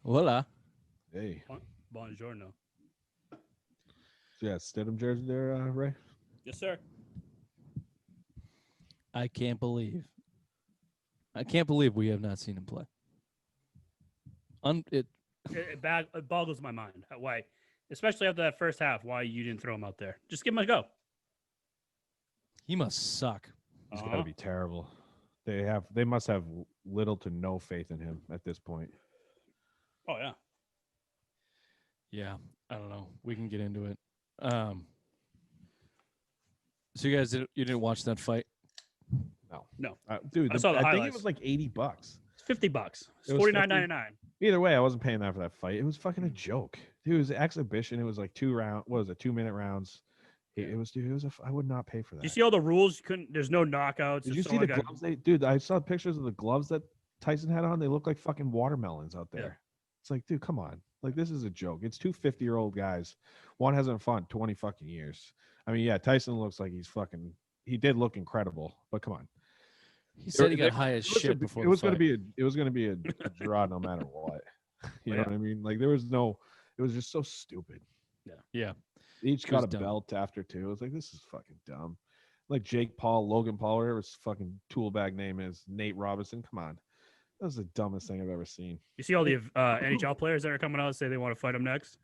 Voila. Hey. Buongiorno. So yeah, Stidham jersey there, Ray? Yes, sir. I can't believe we have not seen him play. It boggles my mind why, especially after that first half, why you didn't throw him out there. Just give him a go. He must suck. He's got to be terrible. They must have little to no faith in him at this point. Oh yeah. Yeah, I don't know. We can get into it. So you guys you didn't watch that fight? No. Dude, I saw the I think it highlights. was like $80. It's $50. It's It was $49.99. Either way, I wasn't paying that for that fight. It was fucking a joke. Dude, it was an exhibition. It was like 2-minute rounds. It was I would not pay for that. Did you see all the rules? You couldn't. There's no knockouts. Did you see the gloves? Dude, I saw pictures of the gloves that Tyson had on. They look like fucking watermelons out there. Yeah. It's like, dude, come on. Like, this is a joke. It's two 50-year-old guys. One hasn't fought in 20 fucking years. I mean, yeah, Tyson looks like he did look incredible, but come on. He said he got high as shit before. It was going to be a draw no matter what. You know what I mean? Like, it was just so stupid. Yeah. Each got a belt after two. It was like, this is fucking dumb. Like Logan Paul, whatever his fucking tool bag name is, Nate Robinson. Come on. That was the dumbest thing I've ever seen. You see all the NHL players that are coming out and say they want to fight him next?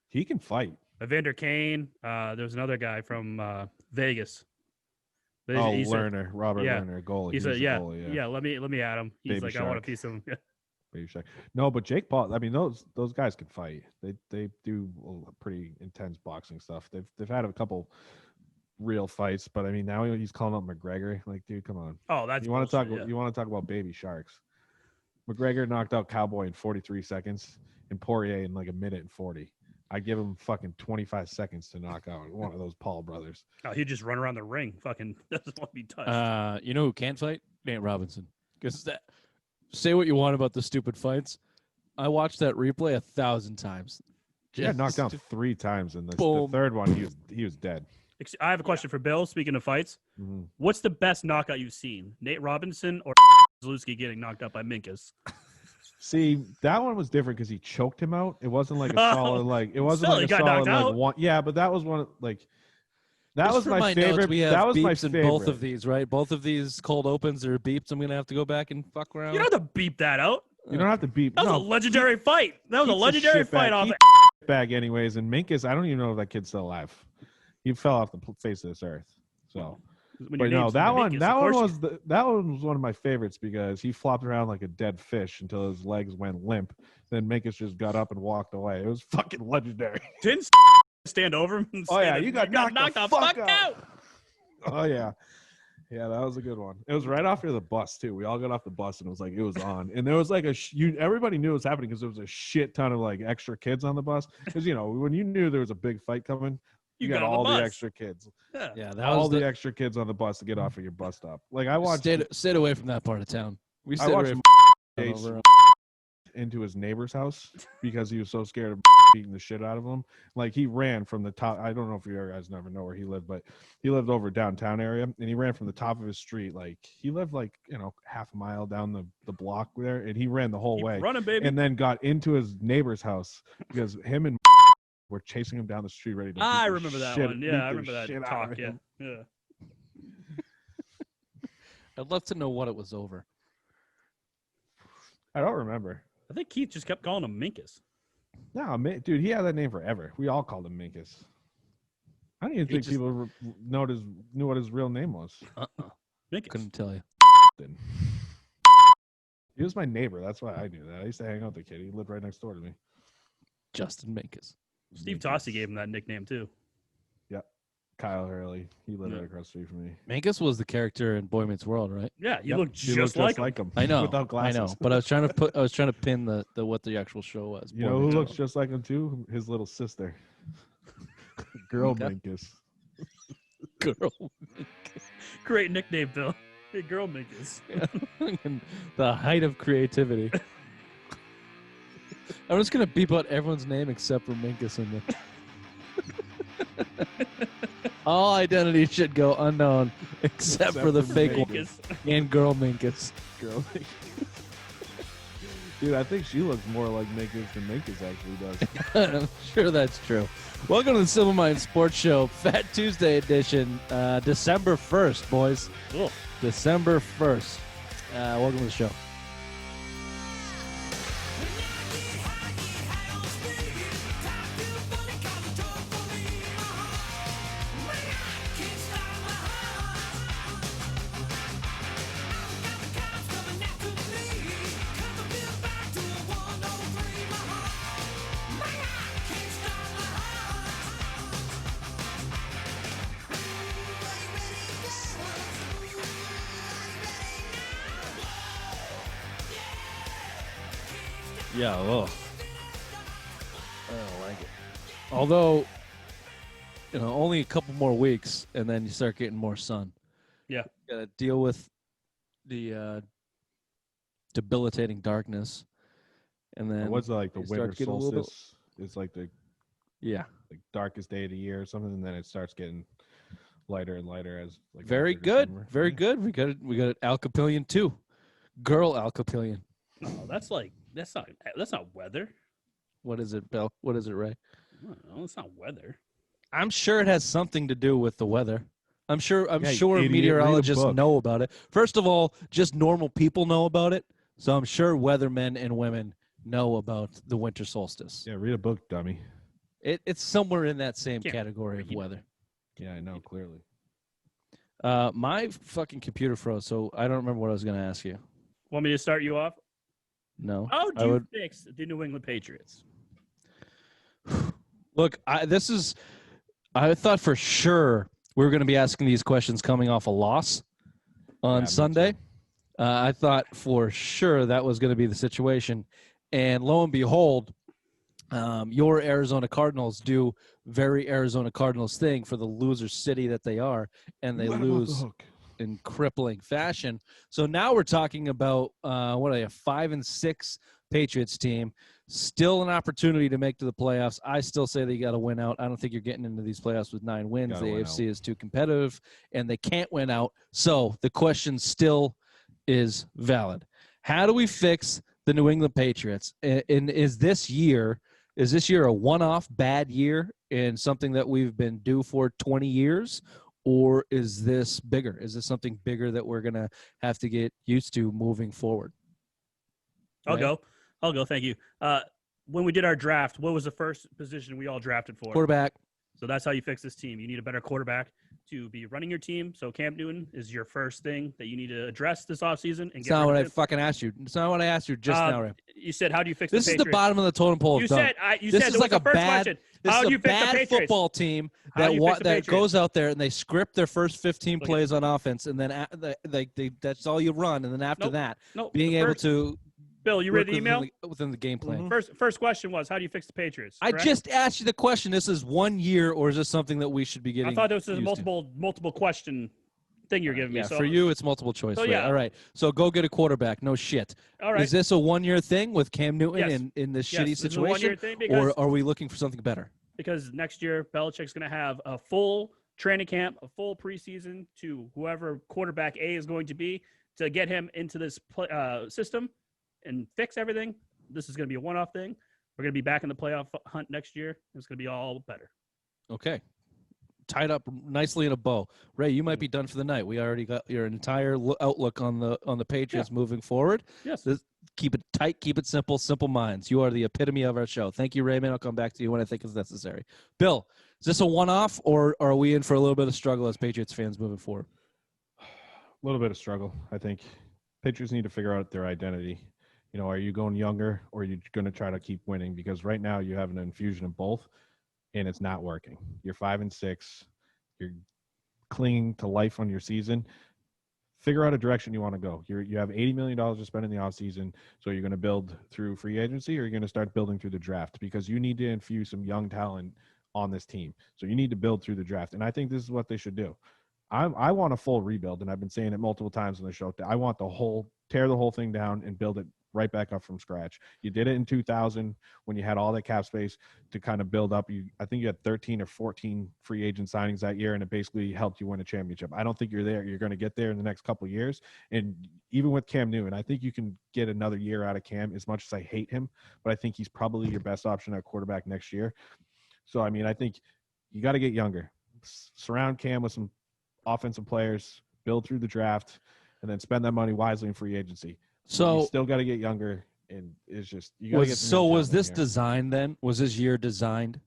He can fight. Evander Kane. There's another guy from Vegas. Lerner, Robert Lerner, goalie. He said, yeah, let me add him. He's Baby I want a piece of him. Baby Shark. No, but Jake Paul. I mean, those guys can fight. They do pretty intense boxing stuff. They've had a couple real fights, but I mean, now he's calling out McGregor. Like, dude, come on. Oh, that's you want to talk. You want to talk about baby sharks? McGregor knocked out Cowboy in 43 seconds, and Poirier in like 1:40. I give him fucking 25 seconds to knock out one of those Paul brothers. Oh, he'd just run around the ring. Fucking doesn't want to be touched. You know who can't fight? Nate Robinson. Because say what you want about the stupid fights. I watched that replay 1,000 times. He got knocked down 3 times, and the third one he was dead. I have a question for Bill. Speaking of fights, what's the best knockout you've seen? Nate Robinson or Zalewski getting knocked out by Minkus? See, that one was different because he choked him out. It wasn't like a solid it wasn't like a solid one. Yeah, but that was one that was my favorite. We have that was beeps my in favorite. both of these, right? Both of these cold opens are beeps. I'm gonna have to go back and fuck around. You don't have to beep that out. You don't have to beep. That was a legendary fight. That was a legendary fight off the bag, anyways. And Minkus, I don't even know if that kid's still alive. He fell off the face of this earth. So. But no, that one was one of my favorites because he flopped around like a dead fish until his legs went limp. Then Minkus just got up and walked away. It was fucking legendary. Didn't stand over him. Oh yeah, you got knocked the fuck out. Oh yeah, that was a good one. It was right after the bus too. We all got off the bus and it was on, and there was like everybody knew it was happening because there was a shit ton of like extra kids on the bus. Because when you knew there was a big fight coming. You got all the extra kids. Yeah, that all was the extra kids on the bus to get off of your bus stop. Like I watched. Stayed away from that part of town. We stayed away from into his neighbor's house because he was so scared of beating the shit out of him. Like he ran from the top. I don't know if you guys never know where he lived, but he lived over downtown area, and he ran from the top of his street. Like he lived half a mile down the block there, and he ran the whole way, running, baby, and then got into his neighbor's house because him and we're chasing him down the street ready to I remember that one. Yeah, I remember that talk. Yeah. I'd love to know what it was over. I don't remember. I think Keith just kept calling him Minkus. No, dude, he had that name forever. We all called him Minkus. I don't even think people knew what his real name was. Minkus. Couldn't tell you. He was my neighbor. That's why I knew that. I used to hang out with the kid. He lived right next door to me. Justin Minkus. Steve Tossi gave him that nickname too. Yep. Kyle Hurley. He lived right across the street from me. Minkus was the character in Boy Meets World, right? Yeah, he looked just like him. I know. Without glasses. I know. But I was trying to pin the what the actual show was. You know who looks just like him too? His little sister. Girl Minkus. Girl Minkus. Great nickname, Bill. Hey, Girl Minkus. The height of creativity. I'm just gonna beep out everyone's name except for Minkus in the. All identities should go unknown except for the fake one and Girl Minkus. Girl Minkus. Dude, I think she looks more like Minkus than Minkus actually does. I'm sure that's true. Welcome to the Simple Mind Sports Show, Fat Tuesday edition, December 1st, boys. Cool. December 1st. Welcome to the show. Yeah, well, I don't like it. Although, only a couple more weeks, and then you start getting more sun. Yeah. Got to deal with the debilitating darkness, and then What's like the you start winter getting a little bit- solstice? It's like the yeah, darkest day of the year or something, and then it starts getting lighter and lighter as like very after good, December. very Yeah. good. We got it Alcapillion too, girl Alcapillion. No, that's not weather. What is it, Bill? What is it, Ray? I don't know, it's not weather. I'm sure it has something to do with the weather. I'm sure Yeah, you sure idiot. Read a meteorologists book. know about it. First of all, just normal people know about it. So I'm sure weathermen and women know about the winter solstice. Yeah, read a book, dummy. It's somewhere in that same Can't category of read. weather. Yeah, I know clearly. My fucking computer froze, so I don't remember what I was going to ask you. Want me to start you off? No. How I do you would fix the New England Patriots? look. I thought for sure we were going to be asking these questions coming off a loss on Yeah, me Sunday. too. I thought for sure that was going to be the situation, and lo and behold, your Arizona Cardinals do very Arizona Cardinals thing for the loser city that they are, and they Let 'em off the lose hook. in crippling fashion. So now we're talking about what are they, a 5-6 Patriots team, still an opportunity to make to the playoffs. I still say they got to win out. I don't think you're getting into these playoffs with 9 wins. Gotta The win AFC is too competitive, and they can't win out. So the question still is valid. How do we fix the New England Patriots? And is this year a one-off bad year and something that we've been due for 20 years? Or is this bigger? Is this something bigger that we're going to have to get used to moving forward? I'll Right? go. Thank you. When we did our draft, what was the first position we all drafted for? Quarterback. So that's how you fix this team. You need a better quarterback to be running your team. So Cam Newton is your first thing that you need to address this offseason. And It's get not rid what of I him. fucking asked you. It's not what I asked you just now, Ray. You said, how do you fix This the is the Patriots? bottom of the totem pole. You of done. said, This said is that like was a the first bad. question. This How is do a you fix the bad Patriots? football team How that do you fix the that Patriots? goes out there and they script their first 15 Look at- plays on offense, and then that's all you run, and then after Nope. that, No, being the able first- to Bill, you work read the email? within the game plan. Mhm. First question was, how do you fix the Patriots? I correct? just asked you the question. This is 1 year, or is this something that we should be getting? I thought this was a used to? multiple question thing you're giving me. Yeah, So for you, it's multiple choice. So, right? yeah. All right. So go get a quarterback. No shit. all right. Is this a 1-year thing with Cam Newton Yes. in this Yes, shitty this is a one-year situation, thing because or are we looking for something better? because next year Belichick's going to have a full training camp, a full preseason to whoever quarterback A is going to be to get him into this system and fix everything. This is going to be a one-off thing. We're going to be back in the playoff hunt next year. It's going to be all better. Okay. Tied up nicely in a bow. Ray, you might be done for the night. We already got your entire outlook on the Patriots moving forward. Yes. Keep it tight, keep it simple, simple minds. You are the epitome of our show. Thank you, Raymond. I'll come back to you when I think it's necessary. Bill, is this a one-off, or are we in for a little bit of struggle as Patriots fans moving forward? A little bit of struggle, I think. Patriots need to figure out their identity. You know, are you going younger, or are you going to try to keep winning? Because right now you have an infusion of both, and it's not working. You're 5-6. You're clinging to life on your season. Figure out a direction you want to go. You have $80 million to spend in the offseason, so you're going to build through free agency, or you're going to start building through the draft, because you need to infuse some young talent on this team. So you need to build through the draft, and I think this is what they should do. I want a full rebuild, and I've been saying it multiple times on the show. I want tear the whole thing down and build it right back up from scratch. You did it in 2000 when you had all that cap space to kind of build up. I think you had 13 or 14 free agent signings that year, and it basically helped you win a championship. I don't think you're there. You're going to get there in the next couple of years. And even with Cam Newton, I think you can get another year out of Cam, as much as I hate him, but I think he's probably your best option at quarterback next year. So, I mean, I think you got to get younger. Surround Cam with some offensive players, build through the draft, and then spend that money wisely in free agency. So you still got to get younger, and it's just you got to get. Was this designed then? Was this year designed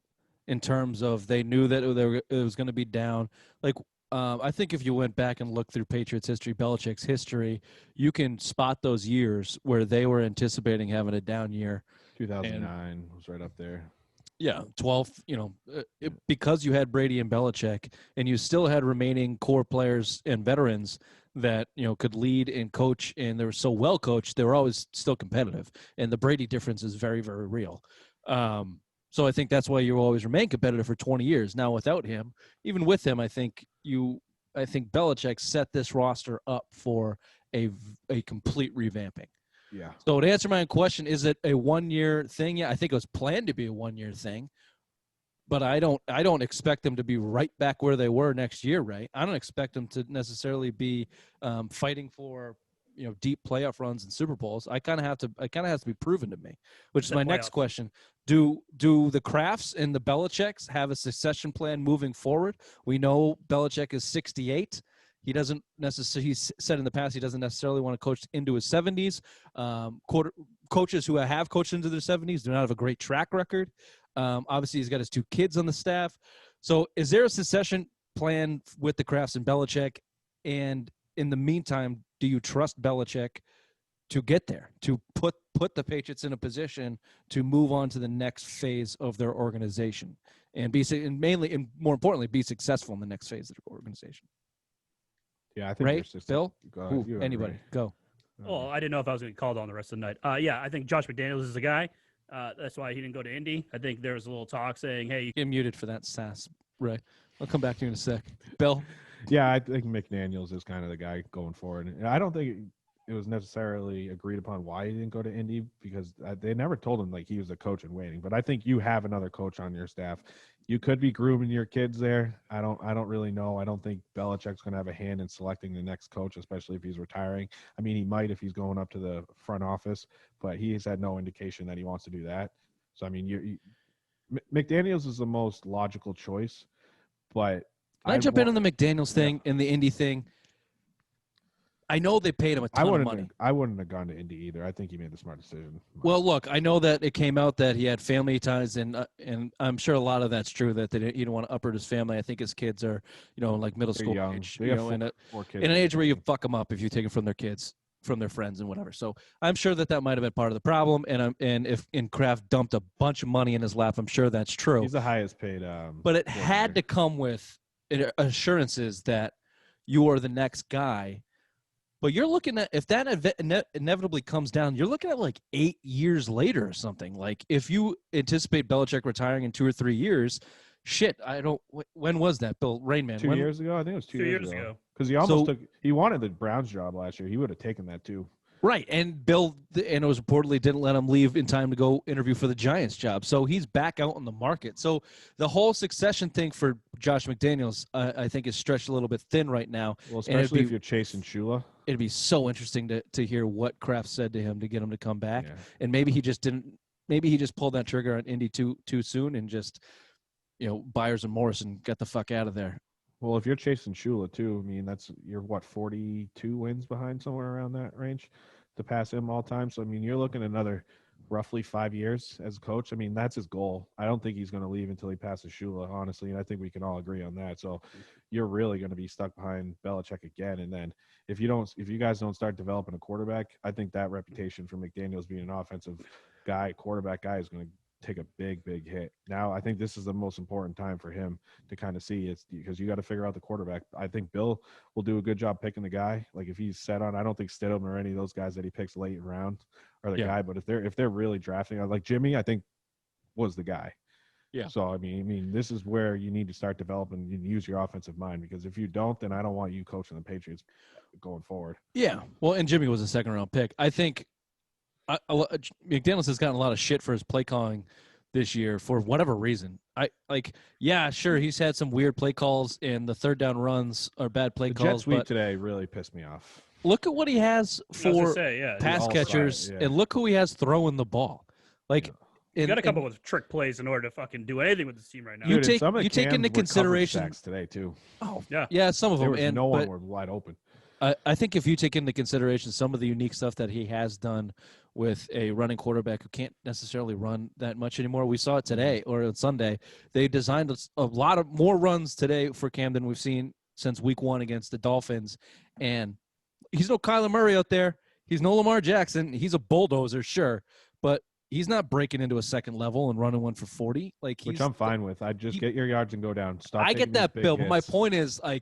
in terms of they knew that it was going to be down? Like, I think if you went back and looked through Patriots history, Belichick's history, you can spot those years where they were anticipating having a down year. 2009 was right up there. Yeah, 12, because you had Brady and Belichick and you still had remaining core players and veterans that, could lead and coach, and they were so well coached, they were always still competitive. And the Brady difference is very, very real. So I think that's why you always remain competitive for 20 years. Now, without him, even with him, I think Belichick set this roster up for a complete revamping. Yeah. So to answer my own question, is it a 1-year thing? Yeah, I think it was planned to be a 1-year thing, but I don't expect them to be right back where they were next year, right? I don't expect them to necessarily be fighting for deep playoff runs and Super Bowls. It kind of has to be proven to me, which is my next question. Do the Krafts and the Belichicks have a succession plan moving forward? We know Belichick is 68. He doesn't necessarily. He's said in the past he doesn't necessarily want to coach into his 70s. Coaches who have coached into their 70s do not have a great track record. Obviously, he's got his 2 kids on the staff. So, is there a succession plan with the Krafts and Belichick? And in the meantime, do you trust Belichick to get there, to put the Patriots in a position to move on to the next phase of their organization and more importantly, be successful in the next phase of the organization? Yeah, I think Ray, Bill, anybody, go. Well, I didn't know if I was going to be called on the rest of the night. Yeah, I think Josh McDaniels is the guy. That's why he didn't go to Indy. I think there was a little talk saying, hey, you get muted for that sass, Ray. I'll come back to you in a sec. Bill? Yeah, I think McDaniels is kind of the guy going forward. And I don't think it was necessarily agreed upon why he didn't go to Indy, because they never told him like he was a coach in waiting. But I think you have another coach on your staff. You could be grooming your kids there. I don't really know. I don't think Belichick's going to have a hand in selecting the next coach, especially if he's retiring. I mean, he might if he's going up to the front office, but he has had no indication that he wants to do that. So, I mean, McDaniels is the most logical choice, but Can I jump in on the McDaniels thing and the Indy thing? I know they paid him a ton of money. I wouldn't have gone to Indy either. I think he made the smart decision. Well, look, I know that it came out that he had family ties, and I'm sure a lot of that's true. That he didn't want to uproot his family. I think his kids are, like middle school age, in an age where you fuck them up if you take it from their kids, from their friends, and whatever. So I'm sure that might have been part of the problem. And if Kraft dumped a bunch of money in his lap, I'm sure that's true. He's the highest paid. But it had to come with assurances that you are the next guy. But you're looking at, if that inevitably comes down, you're looking at like 8 years later or something. Like if you anticipate Belichick retiring in 2 or 3 years, when was that, Bill Rainman? 2 years ago? I think it was 2 years ago. Because he wanted the Browns job last year. He would have taken that too. Right, and Bill, and it was reportedly didn't let him leave in time to go interview for the Giants job. So he's back out on the market. So the whole succession thing for Josh McDaniels, I think, is stretched a little bit thin right now. Well, especially if you're chasing Shula. It'd be so interesting to hear what Kraft said to him to get him to come back. Yeah. And maybe he just didn't. Maybe he just pulled that trigger on Indy too soon and just, Byers and Morrison got the fuck out of there. Well, if you're chasing Shula too, I mean, you're 42 wins behind, somewhere around that range to pass him all time. So, I mean, you're looking at another roughly 5 years as a coach. I mean, that's his goal. I don't think he's going to leave until he passes Shula, honestly, and I think we can all agree on that. So you're really going to be stuck behind Belichick again. And then if you guys don't start developing a quarterback, I think that reputation for McDaniels being an offensive guy, quarterback guy, is going to take a big hit. Now, I think this is the most important time for him to kind of see, it's because you got to figure out the quarterback. I think Bill will do a good job picking the guy. Like if he's set on, I don't think Stidham or any of those guys that he picks late round are the guy. But if they're really drafting, like Jimmy, I think was the guy. Yeah. So I mean, this is where you need to start developing and use your offensive mind, because if you don't, then I don't want you coaching the Patriots going forward. Yeah. Well, and Jimmy was a second round pick. I think McDaniels has gotten a lot of shit for his play calling this year for whatever reason. Sure, he's had some weird play calls and the third down runs are bad play The jet calls, sweep but today really pissed me off. look at what he has I was gonna for say, yeah, pass all catchers, side, yeah. and look who he has throwing the ball. Like, you got to come and up with trick plays in order to fucking do anything with this team right now. You Dude, and take- some of you take Cam's into were coverage consideration- sacks today too. oh Yeah. yeah, some of There them. was And no but one wide open. I think if you take into consideration some of the unique stuff that he has done with a running quarterback who can't necessarily run that much anymore, we saw it today or on Sunday. They designed a lot of more runs today for Cam than we've seen since week 1 against the Dolphins. And he's no Kyler Murray out there. He's no Lamar Jackson. He's a bulldozer, sure, but he's not breaking into a second level and running one for 40. Which I'm fine with. I just get your yards and go down. Stop. I get taking these that, big Bill, but my hits. point is, I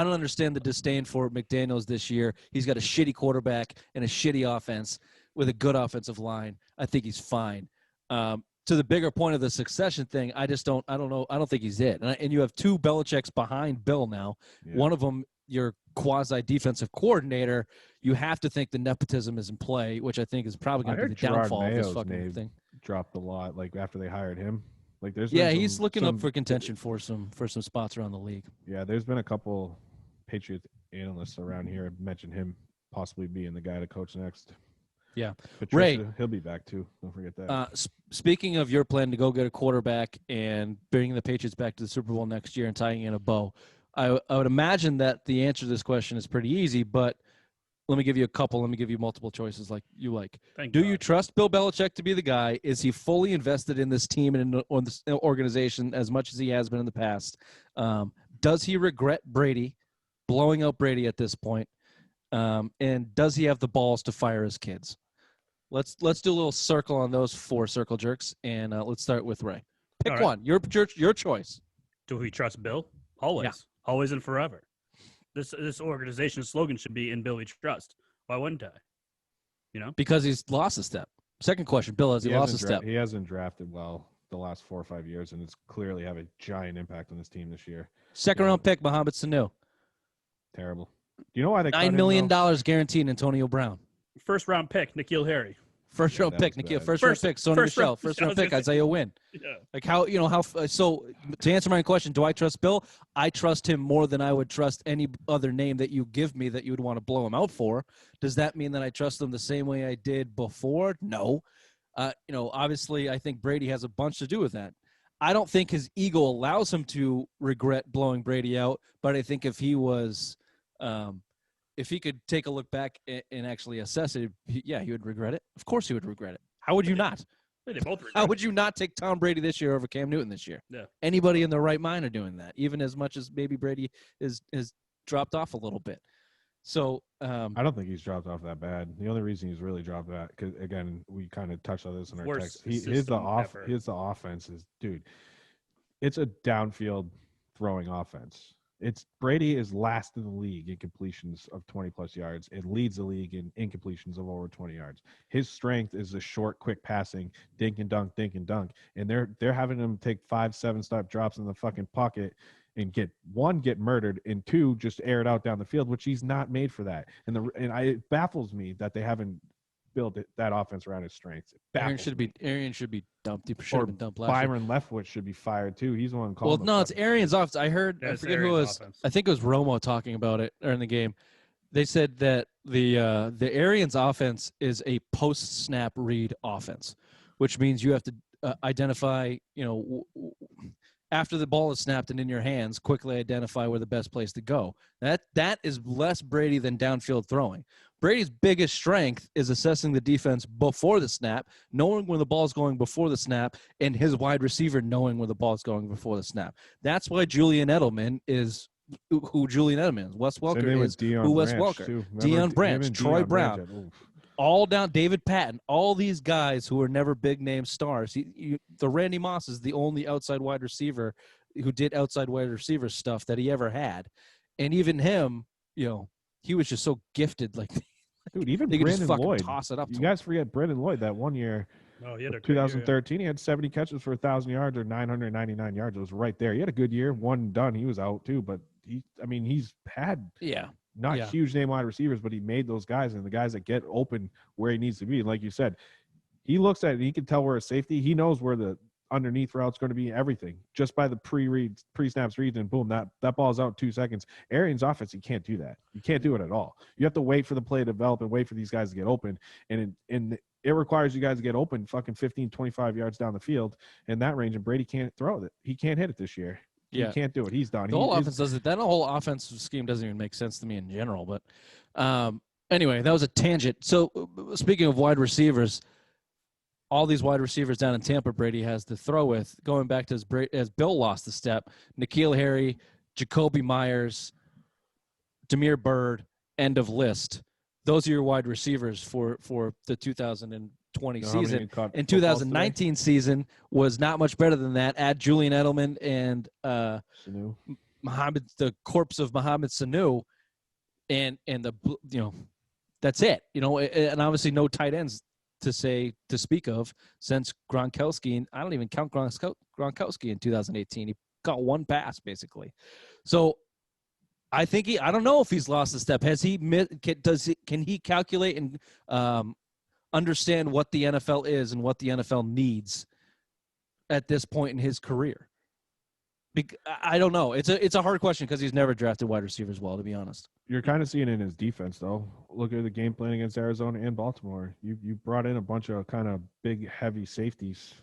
don't understand the disdain for McDaniels this year. He's got a shitty quarterback and a shitty offense with a good offensive line. I think he's fine. To the bigger point of the succession thing, I don't know. I don't think he's it. And you have 2 Belichicks behind Bill now. Yeah. One of them, your quasi-defensive coordinator. You have to think the nepotism is in play, which I think is probably going to be the downfall of this fucking thing. Dropped a lot, after they hired him. He's looking up for contention for some spots around the league. Yeah, there's been a couple Patriots analysts around here have mentioned him possibly being the guy to coach next. Yeah. Patricia, Ray, he'll be back too. Don't forget that. Speaking of your plan to go get a quarterback and bringing the Patriots back to the Super Bowl next year and tying in a bow, I would imagine that the answer to this question is pretty easy, but let me give you a couple. Let me give you multiple choices like you like. Do you trust Bill Belichick to be the guy? Is he fully invested in this team and in this organization as much as he has been in the past? Does he regret Brady, blowing out Brady at this point? And does he have the balls to fire his kids? Let's do a little circle on those 4 circle jerks, and let's start with Ray. Pick one. Your choice. Do we trust Bill? Always, always and forever. This organization's slogan should be "In Bill We Trust." Why wouldn't I? Because he's lost a step. Second question, Bill, has he lost a step? He hasn't drafted well the last 4 or 5 years, and it's clearly have a giant impact on this team this year. Second round pick, Mohamed Sanu. Terrible. Do you know why they $9 million guaranteed, Antonio Brown. First round pick, N'Keal Harry. First round pick, N'Keal. First round pick, Sony Michel. First round pick, Isaiah Wynn. Yeah. So to answer my question, do I trust Bill? I trust him more than I would trust any other name that you give me that you would want to blow him out for. Does that mean that I trust him the same way I did before? No. Obviously, I think Brady has a bunch to do with that. I don't think his ego allows him to regret blowing Brady out, but I think if he was if he could take a look back and actually assess it, he would regret it. Of course he would regret it. How would you not? They both regret How it. would you not take Tom Brady this year over Cam Newton this year? Yeah. Anybody in their right mind are doing that, even as much as maybe Brady has dropped off a little bit. So I don't think he's dropped off that bad. The only reason he's really dropped that, because again, we kind of touched on this in our Worst text. system His offense is, dude. It's a downfield throwing offense. Brady is last in the league in completions of 20+ yards and leads the league in incompletions of over 20 yards. His strength is the short, quick passing, dink and dunk, and they're having him take 5-7 step drops in the fucking pocket and get murdered, and 2 just air it out down the field, which he's not made for that. It baffles me that they haven't built that offense around his strengths. Arian should be dumped. He should have been dumped last year. Byron Leftwich should be fired too. He's the one calling. Well, no, it's Arians' offense. I heard. I forget who it was. Offense. I think it was Romo talking about it during the game. They said that the Arians' offense is a post-snap read offense, which means you have to identify, after the ball is snapped and in your hands, quickly identify where the best place to go. That is less Brady than downfield throwing. Brady's biggest strength is assessing the defense before the snap, knowing where the ball is going before the snap, and his wide receiver knowing where the ball is going before the snap. That's why Julian Edelman is who Julian Edelman is. Wes Welker is who Wes Welker. Deion Branch, Troy Brown. All down, David Patton, all these guys who are never big name stars. The Randy Moss is the only outside wide receiver who did outside wide receiver stuff that he ever had. And even him, he was just so gifted. Dude, even they could Brandon just Lloyd. toss it up. You guys forget Brandon Lloyd that one year. Oh, he had a 2013. He had 70 catches for 1,000 yards or 999 yards. It was right there. He had a good year. One and done. He was out too, but he's had not huge name wide receivers, but he made those guys and the guys that get open where he needs to be. Like you said, He looks at it. He can tell where a safety. He knows where the underneath route's going to be. Everything just by the pre-snaps reads, and boom, that ball's out in 2 seconds. Arians' offense, you can't do that. You can't do it at all. You have to wait for the play to develop and wait for these guys to get open. And it requires you guys to get open fucking 15, 25 yards down the field in that range. And Brady can't throw it. He can't hit it this year. Yeah. He can't do it. He's done. The whole offense does it. That whole offensive scheme doesn't even make sense to me in general. But anyway, that was a tangent. So speaking of wide receivers, all these wide receivers down in Tampa, Brady has to throw with. Going back to as Bill lost the step, N'Keal Harry, Jacoby Myers, Damiere Byrd, end of list. Those are your wide receivers for the 2020 season. And 2019 season was not much better than that. Add Julian Edelman and the corpse of Mohamed Sanu, and that's it. And obviously no tight ends to speak of since Gronkowski, and I don't even count Gronkowski in 2018. He got one pass basically. So I think I don't know if he's lost a step. Can he calculate and understand what the NFL is and what the NFL needs at this point in his career? I don't know. It's a hard question because he's never drafted wide receivers well, to be honest. You're kind of seeing it in his defense, though. Look at the game plan against Arizona and Baltimore. You brought in a bunch of kind of big, heavy safeties.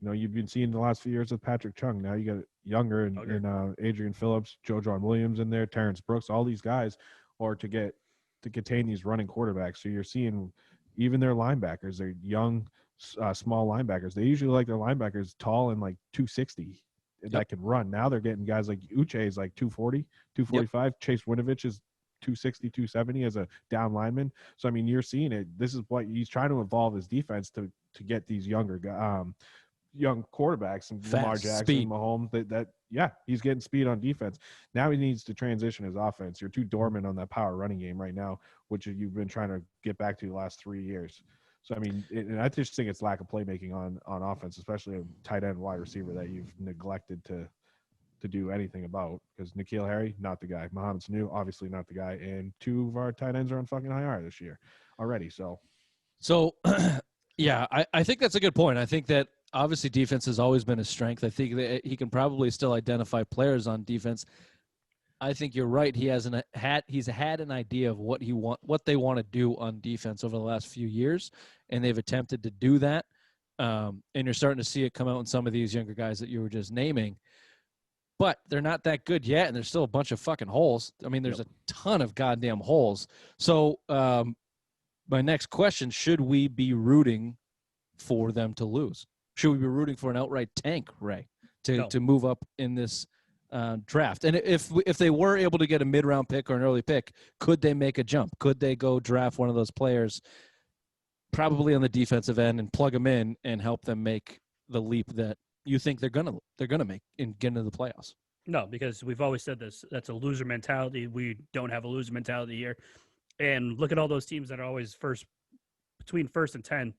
You've been seeing the last few years with Patrick Chung. Now you got younger and Adrian Phillips, Joe John Williams in there, Terrence Brooks, all these guys, or to contain these running quarterbacks. So you're seeing even their linebackers, they're young, small linebackers. They usually like their linebackers tall and like 260 that can run. Now they're getting guys like Uche is like 240, 245. Yep. Chase Winovich is 260, 270 as a down lineman. So, I mean, you're seeing it. This is what he's trying to evolve his defense to get these younger young quarterbacks and Lamar Jackson, speed. Mahomes. He's getting speed on defense. Now he needs to transition his offense. You're too dormant on that power running game right now, which you've been trying to get back to the last 3 years. So, I mean, and I just think it's lack of playmaking on offense, especially a tight end wide receiver that you've neglected to do anything about, because N'Keal Harry, not the guy. Mohamed Sanu, obviously not the guy. And 2 of our tight ends are on fucking IR this year already. So yeah, I think that's a good point. I think that obviously defense has always been his strength. I think that he can probably still identify players on defense. I think you're right. He's had an idea of what they want to do on defense over the last few years, and they've attempted to do that. And you're starting to see it come out in some of these younger guys that you were just naming. But they're not that good yet, and there's still a bunch of fucking holes. I mean, there's a ton of goddamn holes. So my next question, should we be rooting for them to lose? Should we be rooting for an outright tank, Ray, to move up in this draft? And if they were able to get a mid-round pick or an early pick, could they make a jump? Could they go draft one of those players probably on the defensive end and plug them in and help them make the leap that you think they're gonna make and get into the playoffs? No, because we've always said this. That's a loser mentality. We don't have a loser mentality here. And look at all those teams that are always between first and 10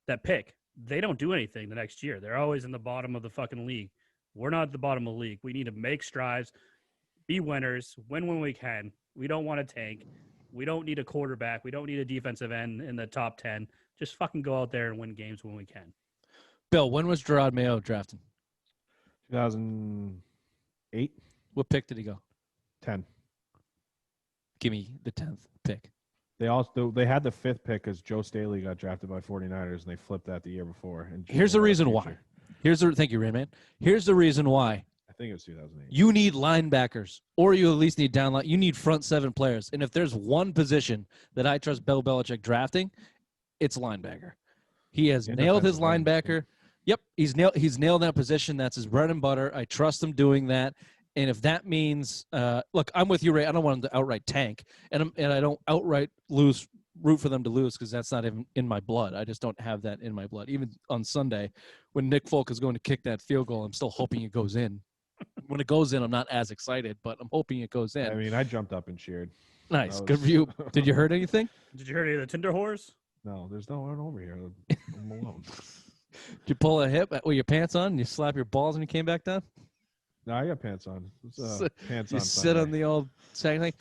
that pick. They don't do anything the next year. They're always in the bottom of the fucking league. We're not at the bottom of the league. We need to make strides, be winners, win when we can. We don't want to tank. We don't need a quarterback. We don't need a defensive end in the top 10. Just fucking go out there and win games when we can. Bill, when was Gerard Mayo drafted? 2008. What pick did he go? 10. Give me the 10th pick. They had the 5th pick because Joe Staley got drafted by 49ers, and they flipped that the year before. And here's the reason why. Thank you, Rayman. Here's the reason why. I think it was 2008. You need linebackers, or you at least need downline. You need front 7 players. And if there's one position that I trust Bill Belichick drafting, it's linebacker. He has nailed his linebacker. Yep, he's nailed that position. That's his bread and butter. I trust him doing that. And if that means, look, I'm with you, Ray. I don't want him to outright tank, and I don't outright root for them to lose because that's not even in my blood. I just don't have that in my blood. Even on Sunday, when Nick Folk is going to kick that field goal, I'm still hoping it goes in. When it goes in, I'm not as excited, but I'm hoping it goes in. I mean, I jumped up and cheered. Nice, good for you. Did you hurt anything? Did you hurt any of the Tinder whores? No, there's no one over here. I'm alone. Did you pull a hip with your pants on and you slap your balls and you came back down? No, I got pants on. It's, pants You on. sit Sunday. on the old saying thing.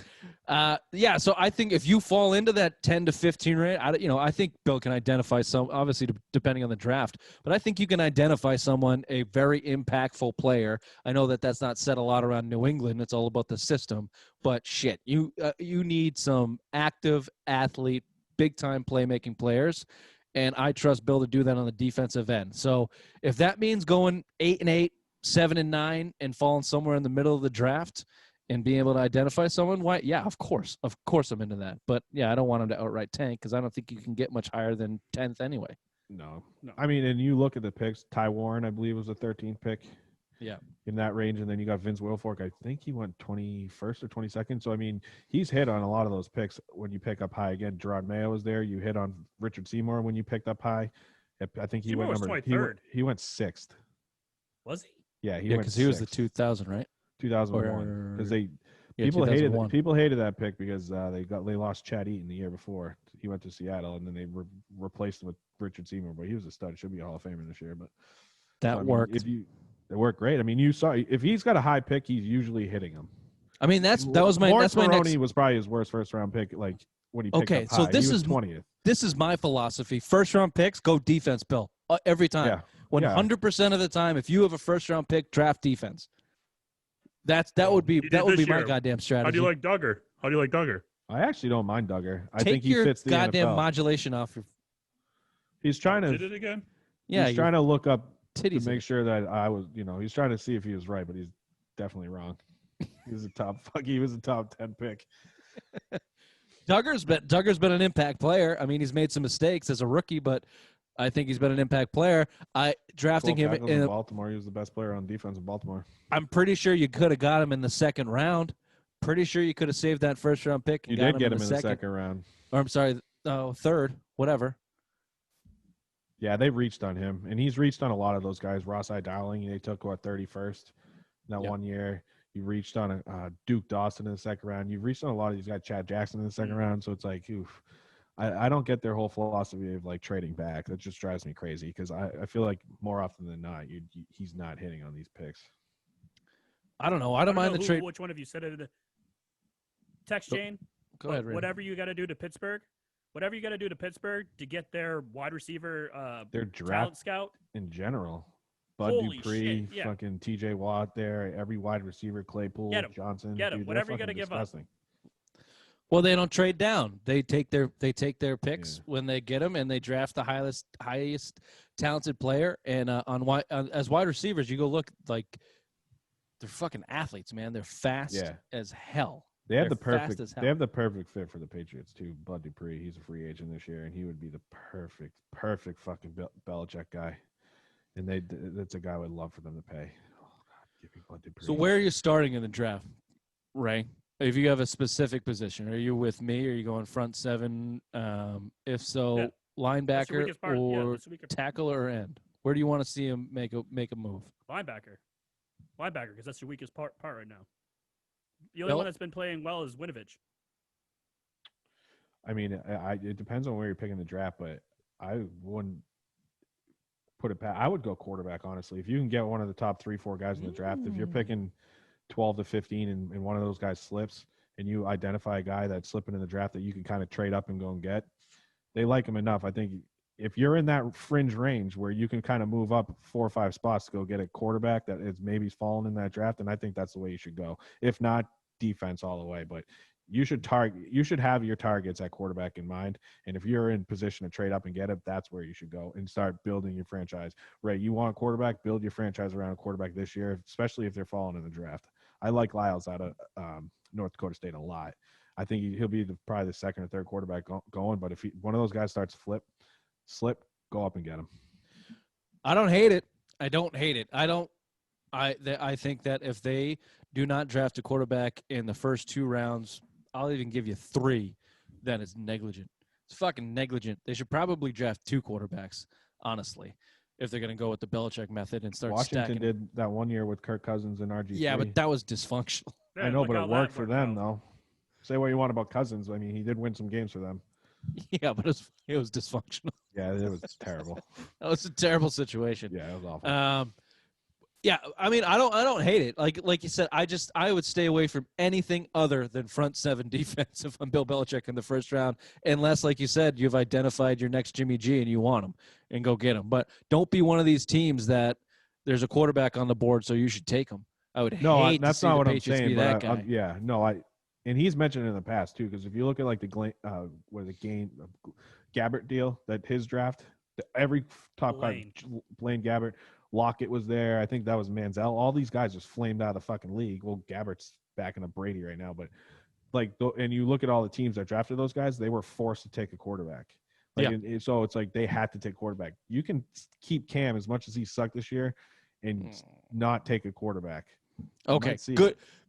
Yeah, so I think if you fall into that 10 to 15 range, I think Bill can identify some, obviously depending on the draft, but I think you can identify someone, a very impactful player. I know that that's not said a lot around New England. It's all about the system, but shit, you need some active athlete, big time playmaking players. And I trust Bill to do that on the defensive end. So if that means going 8-8, 7-9, and falling somewhere in the middle of the draft and being able to identify someone, why? Yeah, of course I'm into that. But yeah, I don't want him to outright tank because I don't think you can get much higher than 10th anyway. No. No. I mean, and you look at the picks. Ty Warren, I believe, was a 13th pick. Yeah. In that range, and then you got Vince Wilfork. I think he went 21st or 22nd. So I mean, he's hit on a lot of those picks when you pick up high. Again, Gerard Mayo was there. You hit on Richard Seymour when you picked up high. I think he Seymour went was number. 23rd. He went 6th. Was he? Yeah, he Yeah, went because he was the 6th. 2000, right? 2001. Because they Yeah, people 2001. hated that pick because they lost Chad Eaton the year before. He went to Seattle, and then they replaced him with Richard Seymour. But he was a stud. Should be a Hall of Famer this year. But That so, I mean, worked. it worked great. I mean, you saw if he's got a high pick, he's usually hitting them. I mean, that's my Lawrence next. Maroney was probably his worst first round pick. Like when he picked Okay, up so high. this He was is 20th. This is my philosophy. First round picks, go defense, Bill. Every time. Yeah. 100% of the time, if you have a first round pick, draft defense. That would be my goddamn strategy. How do you like Duggar? I actually don't mind Duggar. I Take think he your fits the goddamn NFL. modulation off your. He's trying Did to. it again? Yeah, He's trying to look up titties. to make sure that I was. He's trying to see if he was right, but he's definitely wrong. He was a top 10 pick. Duggar's been an impact player. I mean, he's made some mistakes as a rookie, but I think he's been an impact player. Drafting him in Baltimore. He was the best player on defense in Baltimore. I'm pretty sure you could have got him in the second round. Pretty sure you could have saved that first round pick. And You did get him in the second round. Or I'm sorry, third, whatever. Yeah, they reached on him, and he's reached on a lot of those guys. Ross Dowling, they took 31st that one year. You reached on Duke Dawson in the second round. You've reached on a lot of these guys. Chad Jackson in the second round. So it's like, oof. I don't get their whole philosophy of like trading back. That just drives me crazy because I feel like more often than not, he's not hitting on these picks. I don't know. I don't mind the trade. Which one of you said it? Text Jane. Go ahead, Ray. Whatever you got to do to Pittsburgh to get their wide receiver, their talent draft scout in general. Bud Holy Dupree, shit, yeah. fucking TJ Watt there, every wide receiver, Claypool, Get 'em. Johnson. Get 'em. Dude, Whatever they're you gotta fucking give up. disgusting. Well, they don't trade down. They take their picks when they get them, and they draft the highest talented player. And as wide receivers, you go look like they're fucking athletes, man. They're fast as hell. They have They're the perfect fit for the Patriots too. Bud Dupree, he's a free agent this year, and he would be the perfect fucking Belichick guy. And that's a guy I would love for them to pay. Oh God, give me Bud Dupree. So where are you starting in the draft, Ray? If you have a specific position, are you with me? Are you going front seven? If so, linebacker or tackle or end? Where do you want to see him make a move? Linebacker, because that's your weakest part right now. The only one that's been playing well is Winovich. I mean, it depends on where you're picking the draft, but I wouldn't put it back. I would go quarterback, honestly. If you can get one of the top 3-4 guys in the draft, if you're picking 12 to 15 and one of those guys slips and you identify a guy that's slipping in the draft that you can kind of trade up and go and get, they like him enough. I think if you're in that fringe range where you can kind of move up 4 or 5 spots to go get a quarterback that is maybe fallen in that draft, and I think that's the way you should go. If not, defense all the way. But you should have your targets at quarterback in mind. And if you're in position to trade up and get it, that's where you should go and start building your franchise. Right. You want a quarterback, build your franchise around a quarterback this year, especially if they're falling in the draft. I like Lyles out of North Dakota State a lot. I think he'll be probably the second or third quarterback going. But if one of those guys starts to slip, go up and get him. I don't hate it. I don't hate it. I think that if they do not draft a quarterback in the first 2 rounds, I'll even give you 3, then it's negligent. It's fucking negligent. They should probably draft 2 quarterbacks, honestly, if they're going to go with the Belichick method and start Washington stacking. did that 1 year with Kirk Cousins and RG3. Yeah, but that was dysfunctional. I know, but it worked for them, though. Say what you want about Cousins. I mean, he did win some games for them. Yeah, but it was dysfunctional. Yeah, it was terrible. That was a terrible situation. Yeah, it was awful. Yeah, I mean, I don't hate it. Like you said, I would stay away from anything other than front seven defense if I'm Bill Belichick in the first round, unless, like you said, you've identified your next Jimmy G and you want him and go get him. But don't be one of these teams that there's a quarterback on the board, so you should take him. I would No, hate to that's see not the what I'm Patriots saying. be But that guy. yeah, no, and he's mentioned it in the past too. Because if you look at like the Gabbert deal, that his draft, every top card, Blaine Gabbert, Lockett was there. I think that was Manziel. All these guys just flamed out of the fucking league. Well, Gabbert's backing up Brady right now, but and you look at all the teams that drafted those guys, they were forced to take a quarterback. So it's like they had to take quarterback. You can keep Cam as much as he sucked this year and not take a quarterback. Okay,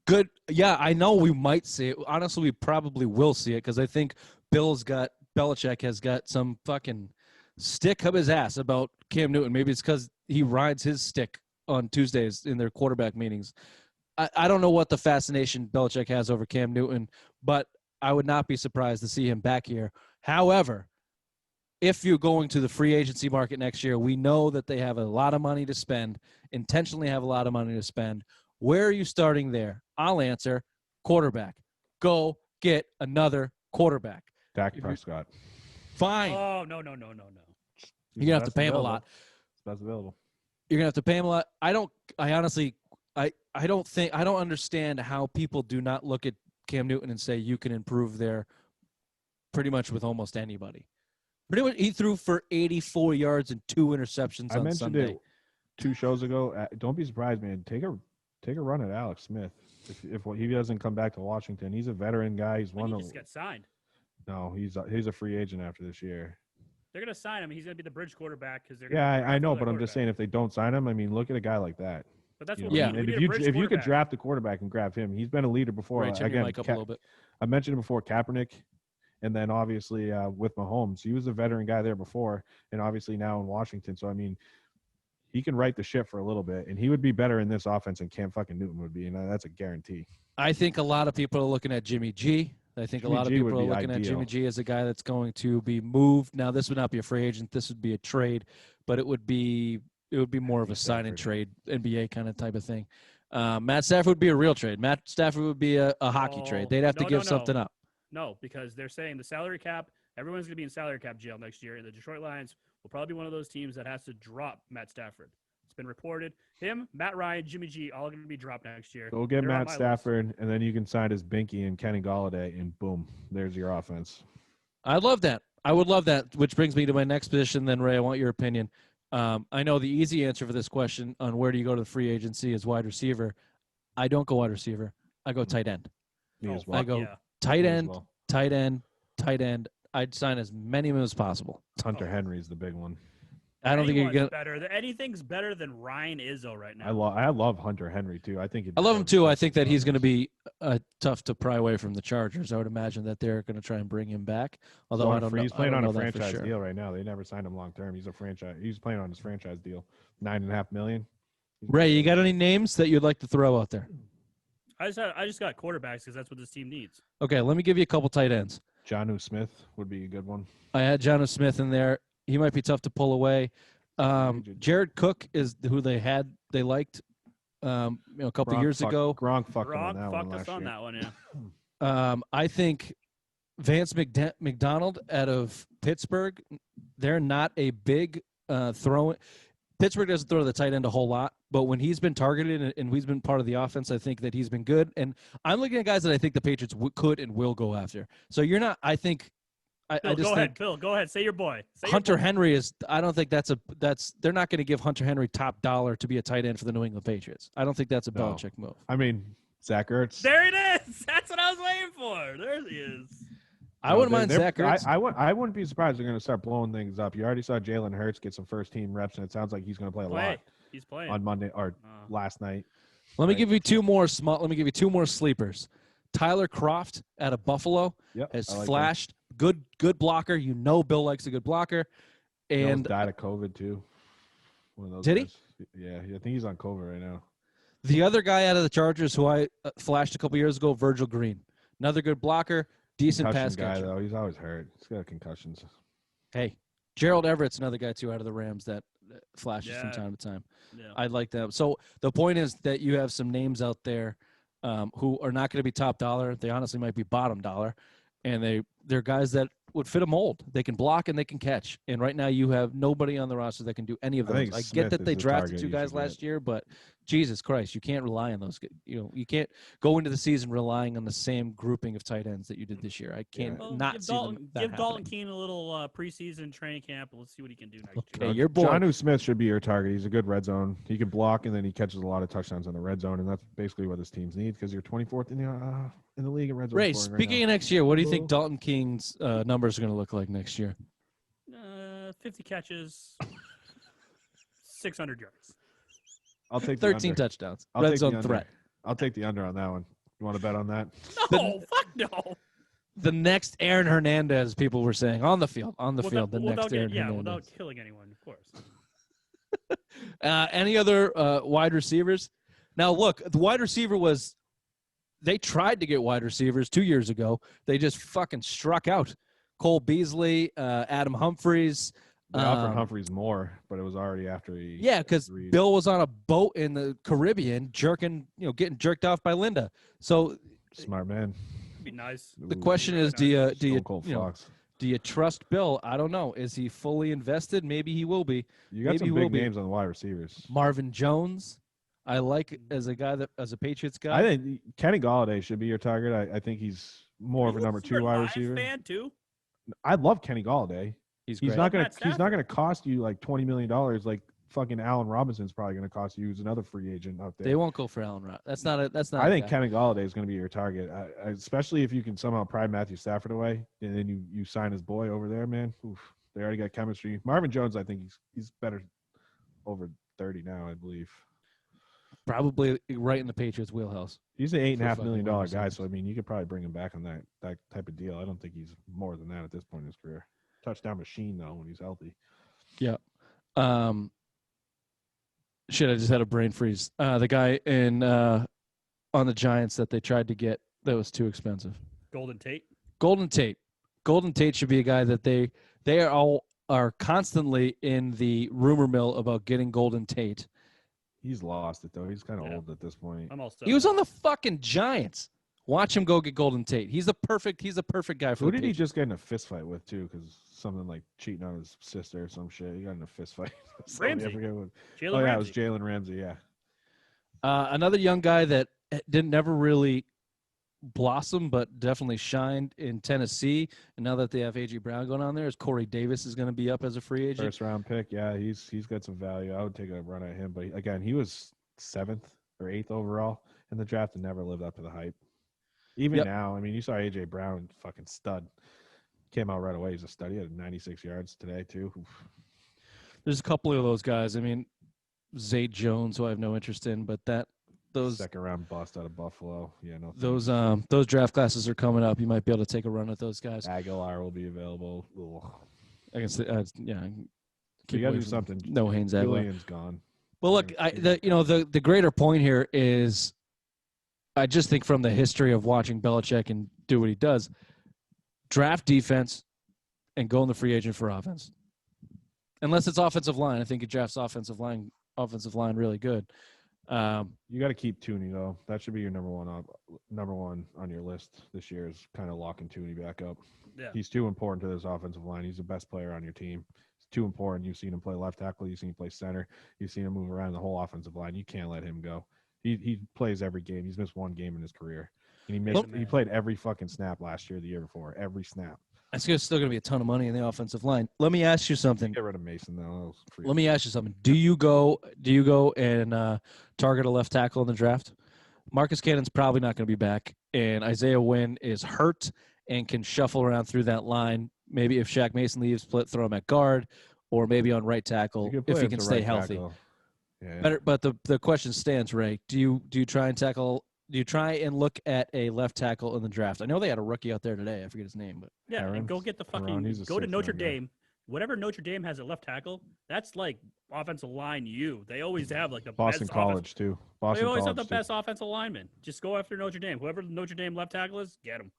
good. Yeah, I know we might see it. Honestly, we probably will see it because I think Belichick has got some fucking stick up his ass about Cam Newton. Maybe it's because he rides his stick on Tuesdays in their quarterback meetings. I don't know what the fascination Belichick has over Cam Newton, but I would not be surprised to see him back here. However, if you're going to the free agency market next year, we know that they have a lot of money to spend, intentionally have a lot of money to spend. Where are you starting there? I'll answer quarterback. Go get another quarterback. Dak Prescott. Fine. Oh, no. You're going to have to pay him a lot. Best available. You're going to have to pay him a lot. I don't understand how people do not look at Cam Newton and say you can improve there pretty much with almost anybody. Pretty much, he threw for 84 yards and 2 interceptions on Sunday. I mentioned it 2 shows ago. Don't be surprised, man. Take a run at Alex Smith. If he doesn't come back to Washington, he's a veteran guy. He's one of. He just got signed. No, he's a free agent after this year. They're gonna sign him. He's gonna be the bridge quarterback because they're. Yeah, I know, but I'm just saying if they don't sign him, I mean, look at a guy like that. But that's what we need. And if you could draft a quarterback and grab him, he's been a leader before. Right, again, up a little bit. I mentioned it before, Kaepernick. And then obviously with Mahomes, he was a veteran guy there before, and obviously now in Washington. So I mean, he can right the ship for a little bit, and he would be better in this offense than Cam fucking Newton would be, and that's a guarantee. I think a lot of people are looking at Jimmy G. I think a lot of people are looking at Jimmy G as a guy that's going to be moved. Now, this would not be a free agent. This would be a trade, but it would be more of a sign and trade, NBA kind of type of thing. Matt Stafford would be a real trade. Matt Stafford would be a hockey trade. They'd have to give something up. No, because they're saying the salary cap, everyone's going to be in salary cap jail next year, and the Detroit Lions will probably be one of those teams that has to drop Matt Stafford. It's been reported. Him, Matt Ryan, Jimmy G, all going to be dropped next year. Go get Matt Stafford, and then you can sign his Binky and Kenny Golladay, and boom, there's your offense. I love that. I would love that, which brings me to my next position then, Ray. I want your opinion. I know the easy answer for this question on where do you go to the free agency is wide receiver. I don't go wide receiver. I go tight end. I go tight end. Tight end. I'd sign as many of them as possible. Hunter Henry's the big one. I don't think you're gonna. Anything's better than Ryan Izzo right now. I love Hunter Henry too. I love him too. I think that he's going to be tough to pry away from the Chargers. I would imagine that they're going to try and bring him back. Although I don't know. He's playing on a franchise deal right now. They never signed him long term. He's a franchise. He's playing on his franchise deal, $9.5 million. Ray, you got any names that you'd like to throw out there? I just got quarterbacks because that's what this team needs. Okay, let me give you a couple tight ends. Jonnu Smith would be a good one. I had Jonnu Smith in there. He might be tough to pull away. Jared Cook is who they liked a couple years ago. Gronk fucked us on that one, yeah. I think Vance McDonald out of Pittsburgh, they're not a big throw. Pittsburgh doesn't throw the tight end a whole lot, but when he's been targeted and he's been part of the offense, I think that he's been good. And I'm looking at guys that I think the Patriots could and will go after. So you're not. I think. Bill, go ahead. Say your boy. Hunter Henry is. I don't think that's. They're not going to give Hunter Henry top dollar to be a tight end for the New England Patriots. I don't think that's a Belichick move. I mean, Zach Ertz. There it is. That's what I was waiting for. There he is. I wouldn't mind Zach Ertz. I wouldn't be surprised they're going to start blowing things up. You already saw Jalen Hurts get some first-team reps, and it sounds like he's going to play a lot. He's playing on Monday or last night. Let me give you two more sleepers. Tyler Kroft out of Buffalo has flashed. Good blocker. You know Bill likes a good blocker. And died of COVID too. One of those did guys. Yeah, I think he's on COVID right now. The other guy out of the Chargers who I flashed a couple years ago, Virgil Green. Another good blocker. Decent pass guy, though. He's always hurt. He's got concussions. Hey, Gerald Everett's another guy, too, out of the Rams that flashes from Yeah. time to time. Yeah. I like that. So the point is that you have some names out there who are not going to be top dollar. They honestly might be bottom dollar, and they're guys that would fit a mold. They can block and they can catch. And right now you have nobody on the roster that can do any of I those. think I get Smith that is they the drafted target two you guys should last get. year, but Jesus Christ, you can't rely on those. You can't go into the season relying on the same grouping of tight ends that you did this year. I can't Well, not give see Dalton, them that give Dalton happening. Keene a little preseason training camp. Let's see what he can do next Okay, year. your boy. Jonnu Smith should be your target. He's a good red zone. He can block, and then he catches a lot of touchdowns in the red zone, and that's basically what this team's need because you're 24th in the league in red zone Ray, scoring speaking right of now. next year, what do you think Hello? Dalton King's numbers are going to look like next year? 50 catches, 600 yards. I'll take 13 the under. touchdowns. I'll Red take zone the under. threat. I'll take the under on that one. You want to bet on that? No, fuck no. The next Aaron Hernandez, people were saying on the field. The next Aaron Hernandez. Without killing anyone, of course. Any other wide receivers? Now, look, the wide receiver was. They tried to get wide receivers 2 years ago. They just fucking struck out. Cole Beasley, Adam Humphries. They offered Humphreys more, but it was already after he. Yeah, because agreed. Bill was on a boat in the Caribbean, getting jerked off by Linda. So Smart man. Be nice. the question is, do Stone Cold you know, Fox. do you trust Bill? I don't know. Is he fully invested? Maybe he will be. You got Maybe some he will big be. names on the wide receivers. Marvin Jones, I like as a guy as a Patriots guy. I think Kenny Galladay should be your target. I think he's more of a number 2 wide Lions receiver. fan too. I love Kenny Galladay. He's He's great. not Matt gonna cost you like $20 million like fucking Allen Robinson's probably gonna cost you. Who's another free agent out there. They won't go for Allen Ross. That's not. I think Kenny Galladay is going to be your target, especially if you can somehow pry Matthew Stafford away and then you sign his boy over there, man. Oof, they already got chemistry. Marvin Jones, I think he's better over 30 now, I believe. Probably right in the Patriots' wheelhouse. He's an $8.5 fucking million wide guy, receivers. so I mean you could probably bring him back on that type of deal. I don't think he's more than that at this point in his career. Touchdown machine though when he's healthy. Yeah. Shit, I just had a brain freeze. The guy on the Giants that they tried to get that was too expensive. Golden Tate. Golden Tate should be a guy that they are constantly in the rumor mill about getting Golden Tate. He's lost it though. He's kind of old at this point. I'm also. He was on the fucking Giants. Watch him go get Golden Tate. He's a perfect guy for Who the did he Patriots. just get in a fist fight with too? Because something like cheating on his sister or some shit. He got in a fist fight. with somebody. I Ramsey. forget what. Jalen Oh yeah, Ramsey. it was Jalen Ramsey. Yeah. Another young guy that never really blossom, but definitely shined in Tennessee. And now that they have A.J. Brown going on there, is Corey Davis is going to be up as a free agent. First round pick. Yeah, he's got some value. I would take a run at him, but again, he was 7th or 8th overall in the draft and never lived up to the hype. Even now, I mean, you saw A.J. Brown, fucking stud. Came out right away. He's a stud. He had 96 yards today too. Oof. There's a couple of those guys. I mean, Zay Jones, who I have no interest in, but those second round bust out of Buffalo. Yeah, no. Those draft classes are coming up. You might be able to take a run at those guys. Aguilar will be available. Ugh. I can say, yeah. You got to do something. No Haynes Aguilar. Julian's gone. Well, look, the greater point here is, I just think from the history of watching Belichick and do what he does, draft defense and go in the free agent for offense. Unless it's offensive line, I think he drafts offensive line really good. You got to keep Tooney though. That should be your number one on your list this year. Is kind of locking Tooney back up. Yeah. He's too important to this offensive line. He's the best player on your team. It's too important. You've seen him play left tackle. You've seen him play center. You've seen him move around the whole offensive line. You can't let him go. He plays every game. He's missed one game in his career, and he played every fucking snap last year, the year before, every snap. It's still going to be a ton of money in the offensive line. Let me ask you something. Get rid of Mason though. Let me ask you something. Do you go and target a left tackle in the draft? Marcus Cannon's probably not going to be back, and Isaiah Wynn is hurt and can shuffle around through that line. Maybe if Shaq Mason leaves, throw him at guard, or maybe on right tackle if he can stay healthy. Yeah. Better, but the question stands, Ray. Do you try and tackle? Do you try and look at a left tackle in the draft? I know they had a rookie out there today. I forget his name, but Yeah, and go get the fucking go to Notre Dame. Whatever Notre Dame has at left tackle, that's like offensive line. They always have like the Boston best College too. They always have the best offensive linemen. Just go after Notre Dame. Whoever Notre Dame left tackle is, get him.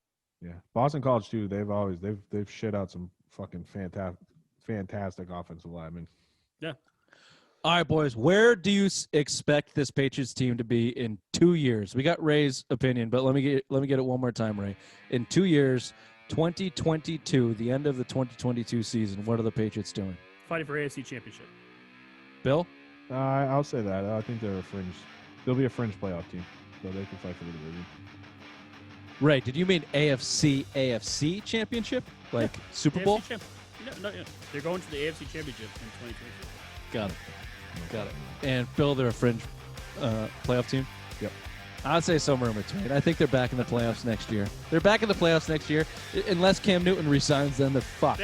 Yeah, Boston College too. They've shit out some fucking fantastic offensive linemen. Yeah. All right, boys. Where do you expect this Patriots team to be in 2 years? We got Ray's opinion, but let me get it one more time, Ray. In 2 years, 2022, the end of the 2022 season, what are the Patriots doing? Fighting for AFC Championship. Bill? I'll say that. I think they're a fringe. They'll be a fringe playoff team, so they can fight for the division. Ray, did you mean AFC championship? Like Super Bowl? No, they're going to the AFC Championship in 2022. Got it. And Bill, they're a fringe playoff team? Yep. I'd say somewhere in between. I think they're back in the playoffs next year. They're back in the playoffs next year. Unless Cam Newton resigns, then they're fucked.